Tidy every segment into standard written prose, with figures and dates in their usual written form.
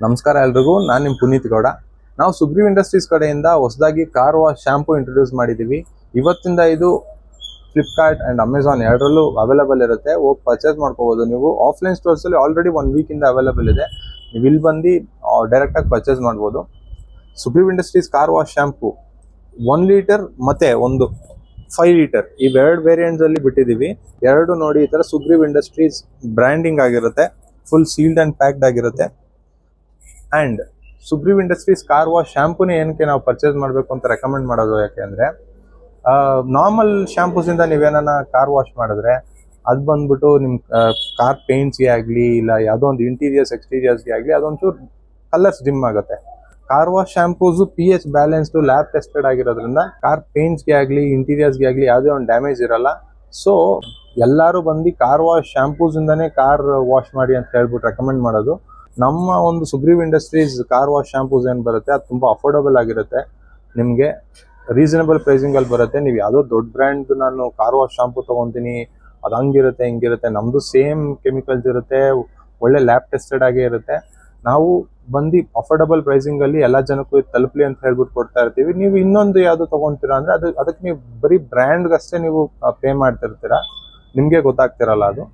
ನಮಸ್ಕಾರ ಎಲ್ರಿಗೂ, ನಾನು ನಿಮ್ಮ ಪುನೀತ್ ಗೌಡ. ನಾವು ಸುಗ್ರೀವ್ ಇಂಡಸ್ಟ್ರೀಸ್ ಕಡೆಯಿಂದ ಹೊಸದಾಗಿ ಕಾರ್ ವಾಶ್ ಶಾಂಪೂ ಇಂಟ್ರೊಡ್ಯೂಸ್ ಮಾಡಿದ್ದೀವಿ. ಇವತ್ತಿಂದ ಇದು ಫ್ಲಿಪ್ಕಾರ್ಟ್ ಆ್ಯಂಡ್ ಅಮೆಝಾನ್ ಎರಡರಲ್ಲೂ ಅವೈಲೇಬಲ್ ಇರುತ್ತೆ. ಹೋಗಿ ಪರ್ಚೇಸ್ ಮಾಡ್ಕೋಬೋದು. ನೀವು ಆಫ್ಲೈನ್ ಸ್ಟೋರ್ಸಲ್ಲಿ ಆಲ್ರೆಡಿ 1 ವೀಕಿಂದ ಅವೈಲೇಬಲ್ ಇದೆ. ನೀವು ಇಲ್ಲಿ ಬಂದು ಡೈರೆಕ್ಟಾಗಿ ಪರ್ಚೇಸ್ ಮಾಡ್ಬೋದು. Sugreev Industries car wash shampoo 1 litre ಮತ್ತು ಒಂದು 5 ಲೀಟರ್ ಇವೆರಡು ವೇರಿಯಂಟ್ಸಲ್ಲಿ ಬಿಟ್ಟಿದ್ದೀವಿ. ಎರಡು ನೋಡಿ, ಈ ಥರ ಸುಗ್ರೀವ್ ಇಂಡಸ್ಟ್ರೀಸ್ ಬ್ರ್ಯಾಂಡಿಂಗ್ ಆಗಿರುತ್ತೆ. ಫುಲ್ ಸೀಲ್ಡ್ ಆ್ಯಂಡ್ ಪ್ಯಾಕ್ಡ್ ಆಗಿರುತ್ತೆ. And Sugreev Industries car wash ಶಾಂಪೂನೇ ಏನಕ್ಕೆ ನಾವು ಪರ್ಚೇಸ್ ಮಾಡಬೇಕು ಅಂತ ರೆಕಮೆಂಡ್ ಮಾಡೋದು ಯಾಕೆಂದರೆ, ನಾರ್ಮಲ್ ಶಾಂಪೂಸಿಂದ ನೀವೇನ ಕಾರ್ ವಾಶ್ ಮಾಡಿದ್ರೆ ಅದು ಬಂದ್ಬಿಟ್ಟು ನಿಮ್ಮ ಕಾರ್ ಪೇಂಟ್ಸ್ಗೆ ಆಗಲಿ ಇಲ್ಲ ಯಾವುದೋ ಒಂದು ಇಂಟೀರಿಯರ್ಸ್ ಎಕ್ಸ್ಟೀರಿಯರ್ಸ್ಗೆ ಆಗಲಿ ಅದೊಂಚೂರು ಕಲರ್ಸ್ ಡಿಮ್ ಆಗುತ್ತೆ. Car wash shampoos pH balanced lab tested ಆಗಿರೋದ್ರಿಂದ ಕಾರ್ ಪೇಂಟ್ಸ್ಗೆ ಆಗಲಿ ಇಂಟೀರಿಯರ್ಸ್ಗೆ ಆಗಲಿ ಯಾವುದೇ ಒಂದು ಡ್ಯಾಮೇಜ್ ಇರಲ್ಲ. ಸೊ ಎಲ್ಲರೂ ಬಂದು ಕಾರ್ ವಾಶ್ ಶಾಂಪೂಸಿಂದನೇ ಕಾರ್ ವಾಶ್ ಮಾಡಿ ಅಂತ ಹೇಳ್ಬಿಟ್ಟು ರೆಕಮೆಂಡ್ ಮಾಡೋದು. ನಮ್ಮ ಒಂದು Sugreev Industries car wash shampoos ಏನು ಬರುತ್ತೆ ಅದು ತುಂಬ ಅಫೋರ್ಡಬಲ್ ಆಗಿರುತ್ತೆ. ನಿಮಗೆ ರೀಸನಬಲ್ ಪ್ರೈಸಿಂಗಲ್ಲಿ ಬರುತ್ತೆ. ನೀವು ಯಾವುದೋ ದೊಡ್ಡ ಬ್ರ್ಯಾಂಡ್ ನಾನು ಕಾರ್ ವಾಶ್ ಶಾಂಪೂ ತೊಗೊತೀನಿ ಅದು ಹಂಗಿರುತ್ತೆ ಹಿಂಗಿರುತ್ತೆ, ನಮ್ಮದು ಸೇಮ್ ಕೆಮಿಕಲ್ಸ್ ಇರುತ್ತೆ, ಒಳ್ಳೆ ಲ್ಯಾಬ್ ಟೆಸ್ಟೆಡ್ ಆಗೇ ಇರುತ್ತೆ. ನಾವು ಬಂದು ಅಫೋರ್ಡಬಲ್ ಪ್ರೈಸಿಂಗಲ್ಲಿ ಎಲ್ಲ ಜನಕ್ಕೂ ತಲುಪಲಿ ಅಂತ ಹೇಳ್ಬಿಟ್ಟು ಕೊಡ್ತಾ ಇರ್ತೀವಿ. ನೀವು ಇನ್ನೊಂದು ಯಾವುದು ತೊಗೊತೀರಾ ಅಂದರೆ ಅದಕ್ಕೆ ನೀವು ಬರೀ ಬ್ರ್ಯಾಂಡ್ಗಷ್ಟೇ ನೀವು ಪೇ ಮಾಡ್ತಿರ್ತೀರ, ನಿಮಗೆ ಗೊತ್ತಾಗ್ತಿರಲ್ಲ ಅದು.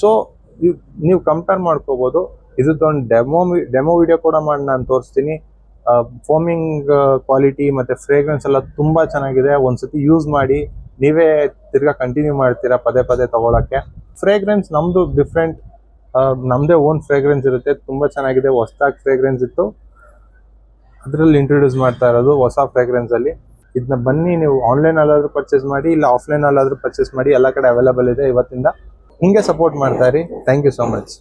ಸೊ ನೀವು ಕಂಪೇರ್ ಮಾಡ್ಕೋಬೋದು. ಇದೊಂದು ಡೆಮೋ ವಿಡಿಯೋ ಕೂಡ ಮಾಡಿ ನಾನು ತೋರಿಸ್ತೀನಿ. ಫೋಮಿಂಗ್ ಕ್ವಾಲಿಟಿ ಮತ್ತು ಫ್ರೇಗ್ರೆನ್ಸ್ ಎಲ್ಲ ತುಂಬ ಚೆನ್ನಾಗಿದೆ. ಒಂದ್ಸತಿ ಯೂಸ್ ಮಾಡಿ ನೀವೇ ತಿರ್ಗಾ ಕಂಟಿನ್ಯೂ ಮಾಡ್ತೀರಾ ಪದೇ ಪದೇ ತೊಗೊಳಕ್ಕೆ. ಫ್ರೇಗ್ರೆನ್ಸ್ ನಮ್ಮದು ಡಿಫ್ರೆಂಟ್, ನಮ್ಮದೇ ಓನ್ ಫ್ರೇಗ್ರೆನ್ಸ್ ಇರುತ್ತೆ. ತುಂಬ ಚೆನ್ನಾಗಿದೆ. ಹೊಸದಾಗಿ ಫ್ರೇಗ್ರೆನ್ಸ್ ಇತ್ತು, ಅದರಲ್ಲಿ ಇಂಟ್ರೊಡ್ಯೂಸ್ ಮಾಡ್ತಾ ಇರೋದು ಹೊಸ ಫ್ರೇಗ್ರೆನ್ಸಲ್ಲಿ. ಇದನ್ನ ಬನ್ನಿ ನೀವು ಆನ್ಲೈನಲ್ಲಾದರೂ ಪರ್ಚೇಸ್ ಮಾಡಿ ಇಲ್ಲ ಆಫ್ಲೈನಲ್ಲಾದರೂ ಪರ್ಚೇಸ್ ಮಾಡಿ. ಎಲ್ಲ ಕಡೆ ಅವೈಲೇಬಲ್ ಇದೆ ಇವತ್ತಿಂದ. ಹಿಂಗೆ ಸಪೋರ್ಟ್ ಮಾಡ್ತಾ ಇರಿ. Thank you so much.